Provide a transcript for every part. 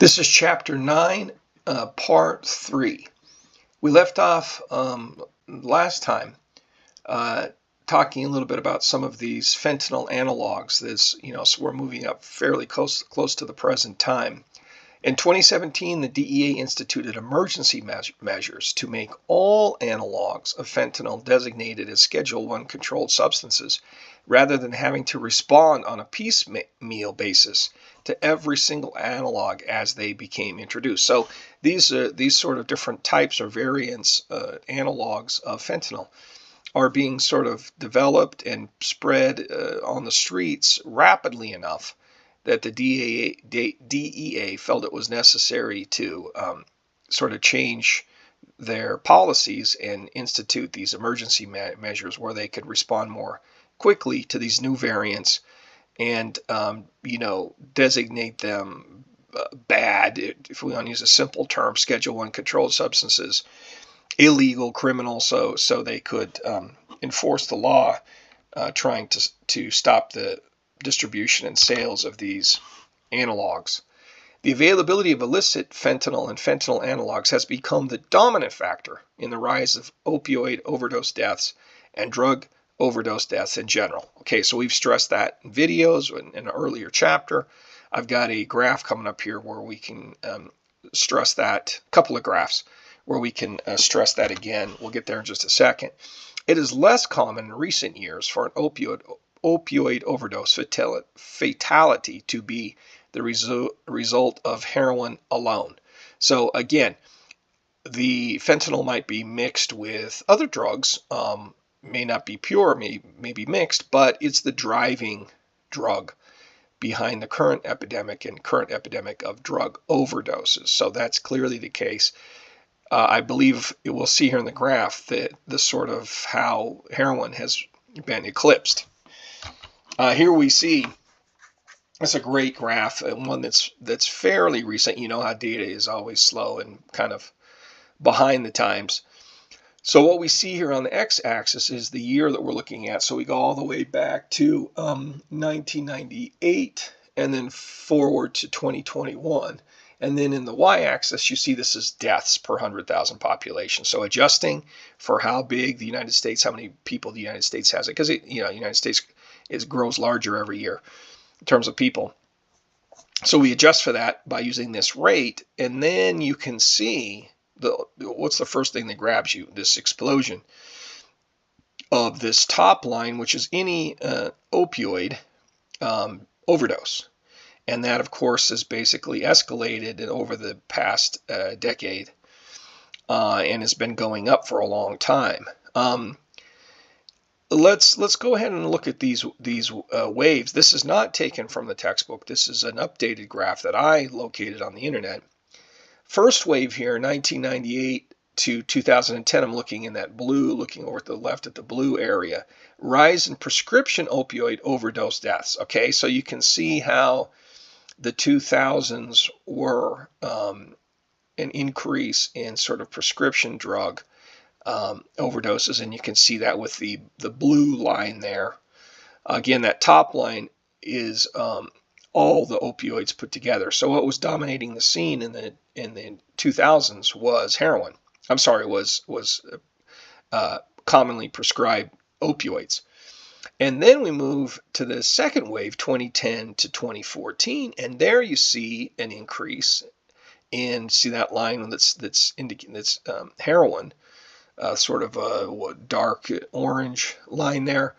This is Chapter 9, Part 3. We left off last time talking a little bit about some of these fentanyl analogs. So we're moving up fairly close to the present time. In 2017, the DEA instituted emergency measures to make all analogs of fentanyl designated as Schedule I controlled substances, rather than having to respond on a piecemeal basis to every single analog as they became introduced. So these sort of different types or variants, analogs of fentanyl, are being sort of developed and spread on the streets rapidly enough that the DEA felt it was necessary to sort of change their policies and institute these emergency measures where they could respond more quickly to these new variants and, designate them bad, if we want to use a simple term, Schedule I controlled substances, illegal, criminal, so they could enforce the law, trying to stop the distribution and sales of these analogs. The availability of illicit fentanyl and fentanyl analogs has become the dominant factor in the rise of opioid overdose deaths and drug overdose deaths in general. Okay, so we've stressed that in videos in an earlier chapter. I've got a graph coming up here where we can stress that, a couple of graphs where we can stress that again. We'll get there in just a second. It is less common in recent years for an opioid overdose fatality to be the result of heroin alone. So again, the fentanyl might be mixed with other drugs, may not be pure, may be mixed, but it's the driving drug behind the current epidemic of drug overdoses. So that's clearly the case. I believe we'll see here in the graph that the sort of how heroin has been eclipsed. Here we see, it's a great graph, one that's fairly recent. You know how data is always slow and kind of behind the times. So what we see here on the x-axis is the year that we're looking at. So we go all the way back to 1998 and then forward to 2021. And then in the y-axis, you see this is deaths per 100,000 population. So adjusting for how big the United States, how many people the United States has, because the United States grows larger every year in terms of people. So we adjust for that by using this rate, and then you can see what's the first thing that grabs you? This explosion of this top line, which is any opioid overdose. And that, of course, has basically escalated over the past decade and has been going up for a long time. Let's go ahead and look at these waves. This is not taken from the textbook. This is an updated graph that I located on the internet. First wave here, 1998 to 2010, I'm looking in that blue, looking over to the left at the blue area. Rise in prescription opioid overdose deaths. Okay, so you can see how the 2000s were an increase in sort of prescription drug overdoses, and you can see that with the blue line there. Again, that top line is all the opioids put together. So what was dominating the scene in the 2000s was heroin. I'm sorry, was commonly prescribed opioids. And then we move to the second wave, 2010 to 2014, and there you see an increase in, see that line that's heroin, sort of a dark orange line there.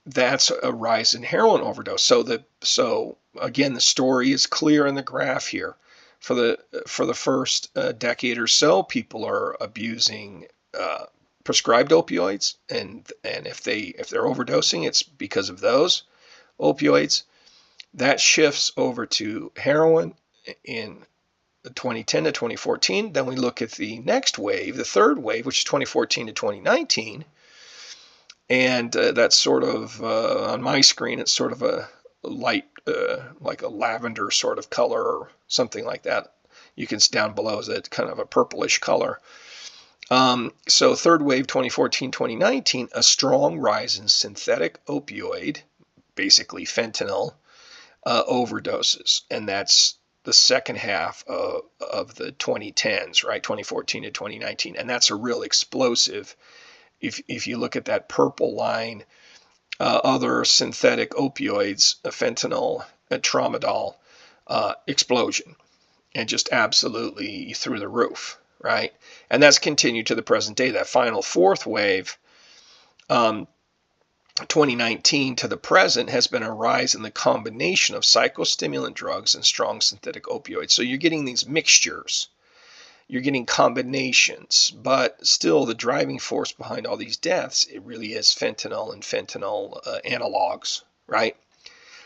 That's a rise in heroin overdose. So again, the story is clear in the graph here. For the first decade or so, people are abusing prescribed opioids, and if they're overdosing, it's because of those opioids. That shifts over to heroin in 2010 to 2014. Then we look at the next wave, the third wave, which is 2014 to 2019. And that's sort of, on my screen, it's sort of a light, like a lavender sort of color or something like that. You can see down below is that kind of a purplish color. So third wave, 2014-2019, a strong rise in synthetic opioid, basically fentanyl, overdoses. And that's the second half of the 2010s, right, 2014 to 2019, and that's a real explosive. If you look at that purple line, other synthetic opioids, fentanyl, tramadol, explosion, and just absolutely through the roof, right? And that's continued to the present day. That final fourth wave, 2019 to the present, has been a rise in the combination of psychostimulant drugs and strong synthetic opioids. So you're getting these mixtures, you're getting combinations, but still the driving force behind all these deaths, it really is fentanyl and fentanyl analogs, right?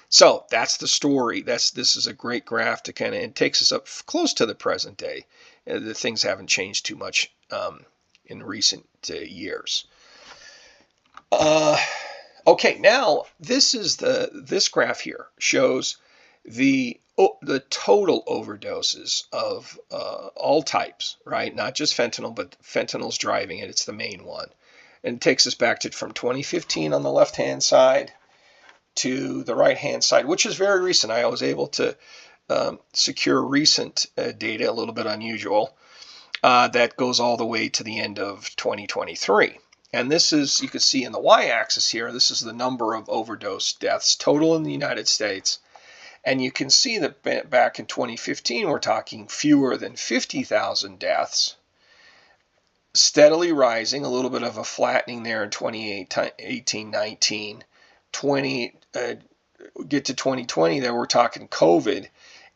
So that's the story. This is a great graph to kind of, it takes us up close to the present day. The things haven't changed too much in recent years. Okay, now this graph here shows the total overdoses of all types, right? Not just fentanyl, but fentanyl's driving it. It's the main one. And it takes us back to from 2015 on the left-hand side to the right-hand side, which is very recent. I was able to secure recent data, a little bit unusual, that goes all the way to the end of 2023. And this is, you can see in the y-axis here, this is the number of overdose deaths total in the United States. And you can see that back in 2015, we're talking fewer than 50,000 deaths, steadily rising, a little bit of a flattening there in 2018-19. Get to 2020, there we're talking COVID,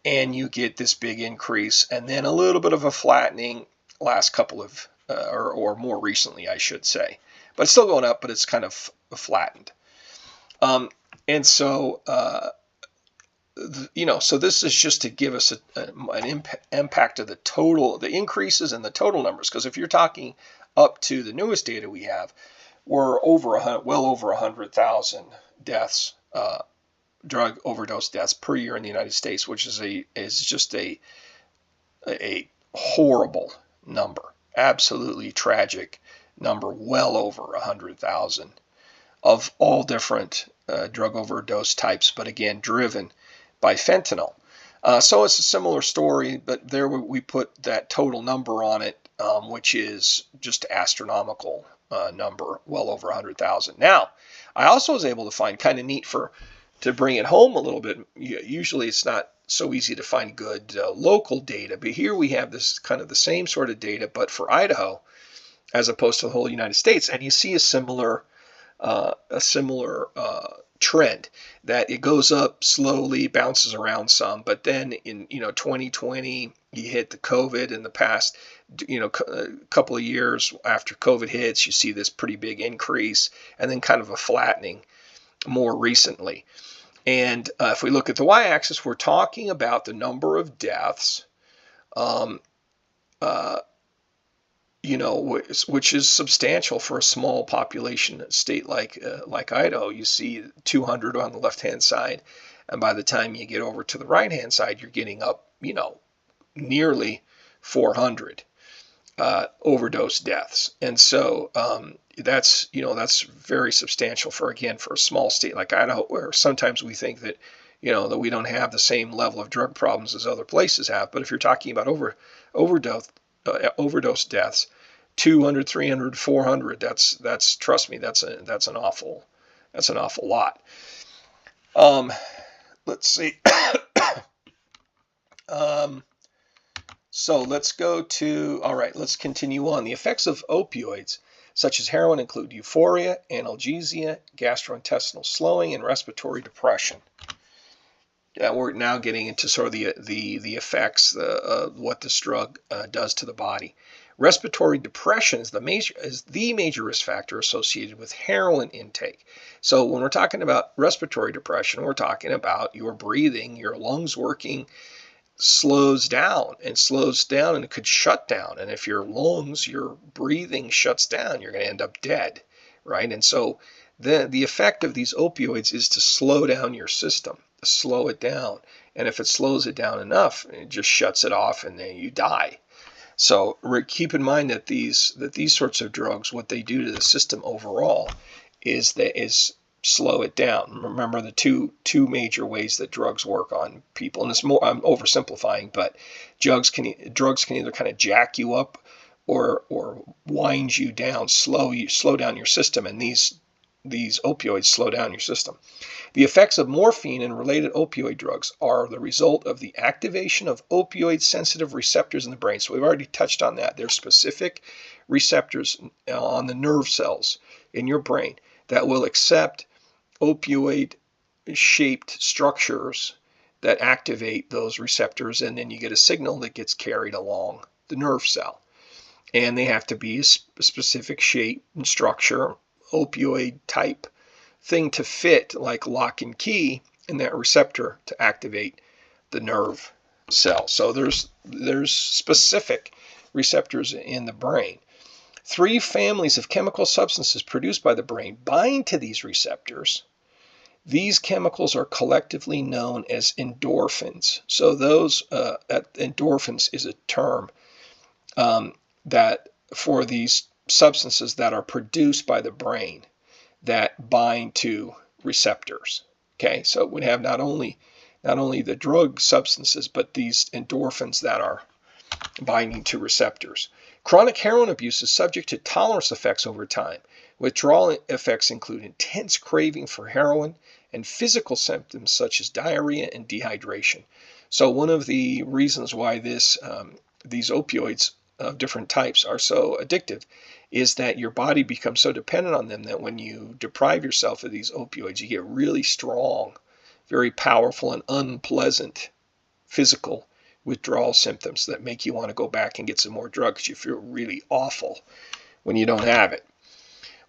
and you get this big increase, and then a little bit of a flattening last couple of, or more recently, I should say. But it's still going up, but it's kind of flattened. And so, so this is just to give us an impact of the total, the increases in the total numbers. Because if you're talking up to the newest data we have, we're well over 100,000 deaths, drug overdose deaths per year in the United States, which is just a horrible number, absolutely tragic number, well over 100,000 of all different drug overdose types, but again, driven by fentanyl. So it's a similar story, but there we put that total number on it, which is just astronomical number, well over 100,000. Now, I also was able to find, kind of neat to bring it home a little bit. Usually it's not so easy to find good local data, but here we have this kind of the same sort of data, but for Idaho, as opposed to the whole United States, and you see a similar trend, that it goes up slowly, bounces around some, but then in 2020 you hit the COVID. In the past a couple of years after COVID hits, you see this pretty big increase, and then kind of a flattening more recently. And if we look at the y-axis, we're talking about the number of deaths, which is substantial for a small population state like Idaho. You see 200 on the left-hand side, and by the time you get over to the right-hand side, you're getting up, nearly 400 overdose deaths. And so that's very substantial for a small state like Idaho, where sometimes we think that that we don't have the same level of drug problems as other places have. But if you're talking about overdose deaths, 200, 300, 400, that's trust me, that's an awful lot. Let's see. So let's go to, all right, let's continue on. The effects of opioids, such as heroin, include euphoria, analgesia, gastrointestinal slowing, and respiratory depression. We're now getting into sort of the effects, what this drug does to the body. Respiratory depression is the major risk factor associated with heroin intake. So when we're talking about respiratory depression, we're talking about your breathing, your lungs working slows down and it could shut down. And if your breathing shuts down, you're going to end up dead, right? And so the effect of these opioids is to slow down your system, to slow it down. And if it slows it down enough, it just shuts it off and then you die. So keep in mind that these sorts of drugs, what they do to the system overall is slow it down. Remember the two major ways that drugs work on people, and it's more, I'm oversimplifying, but drugs can either kind of jack you up or wind you down, slow down your system, and these opioids slow down your system. The effects of morphine and related opioid drugs are the result of the activation of opioid-sensitive receptors in the brain. So we've already touched on that. There's specific receptors on the nerve cells in your brain that will accept opioid-shaped structures that activate those receptors, and then you get a signal that gets carried along the nerve cell. And they have to be a specific shape and structure, opioid type thing to fit, like lock and key in that receptor to activate the nerve cell. So there's specific receptors in the brain. 3 families of chemical substances produced by the brain bind to these receptors. These chemicals are collectively known as endorphins. So those endorphins is a term that for these substances that are produced by the brain that bind to receptors. Okay, so we have not only the drug substances, but these endorphins that are binding to receptors. Chronic heroin abuse is subject to tolerance effects over time. Withdrawal effects include intense craving for heroin and physical symptoms such as diarrhea and dehydration. So one of the reasons why these opioids of different types are so addictive is that your body becomes so dependent on them that when you deprive yourself of these opioids, you get really strong, very powerful and unpleasant physical withdrawal symptoms that make you want to go back and get some more drugs because you feel really awful when you don't have it.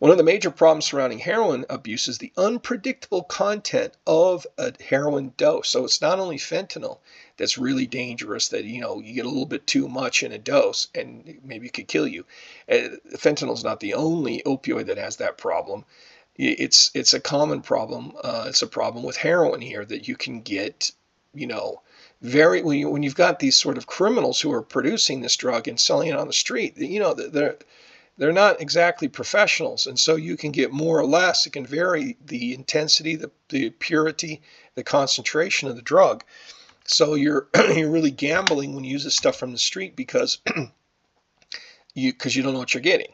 One of the major problems surrounding heroin abuse is the unpredictable content of a heroin dose. So it's not only fentanyl that's really dangerous, that you get a little bit too much in a dose and maybe it could kill you. Fentanyl is not the only opioid that has that problem. It's a common problem. It's a problem with heroin here that you can get, when you've got these sort of criminals who are producing this drug and selling it on the street. They're not exactly professionals, and so you can get more or less. It can vary the intensity, the purity, the concentration of the drug. So you're really gambling when you use this stuff from the street because you don't know what you're getting.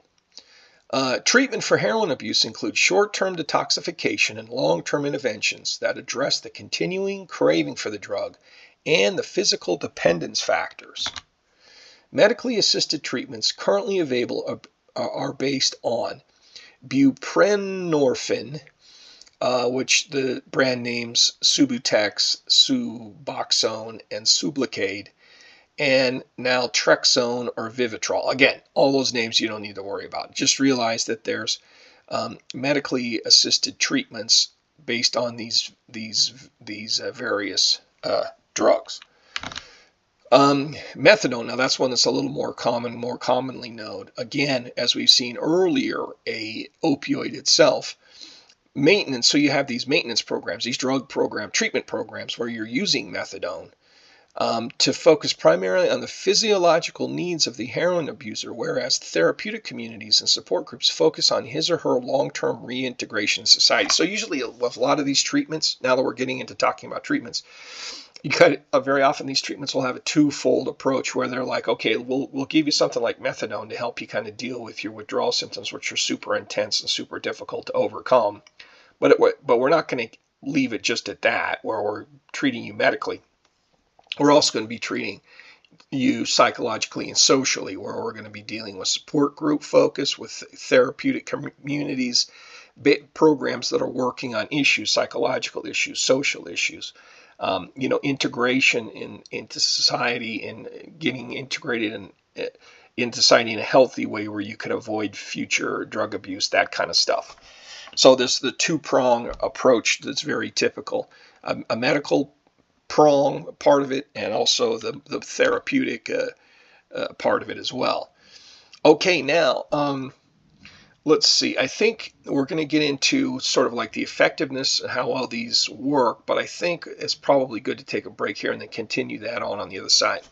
Treatment for heroin abuse includes short-term detoxification and long-term interventions that address the continuing craving for the drug and the physical dependence factors. Medically assisted treatments currently available are based on buprenorphine, which the brand names Subutex, Suboxone, and Sublocade, and naltrexone or Vivitrol. Again, all those names you don't need to worry about. Just realize that there's medically assisted treatments based on these various drugs. Methadone, now that's one that's a little more commonly known. Again, as we've seen earlier, a opioid itself. Maintenance, so you have these maintenance programs, these drug program, treatment programs where you're using methadone to focus primarily on the physiological needs of the heroin abuser, whereas therapeutic communities and support groups focus on his or her long-term reintegration in society. So usually with a lot of these treatments, now that we're getting into talking about treatments, very often these treatments will have a twofold approach where they're like, okay, we'll give you something like methadone to help you kind of deal with your withdrawal symptoms, which are super intense and super difficult to overcome. But we're not going to leave it just at that, where we're treating you medically. We're also going to be treating you psychologically and socially, where we're going to be dealing with support group focus, with therapeutic communities, programs that are working on issues, psychological issues, social issues. Integration into society and getting integrated into society in a healthy way where you could avoid future drug abuse, that kind of stuff. So there's the two-prong approach that's very typical. A medical prong part of it, and also the therapeutic part of it as well. Okay, now let's see. I think we're going to get into sort of like the effectiveness and how well these work, but I think it's probably good to take a break here and then continue that on the other side.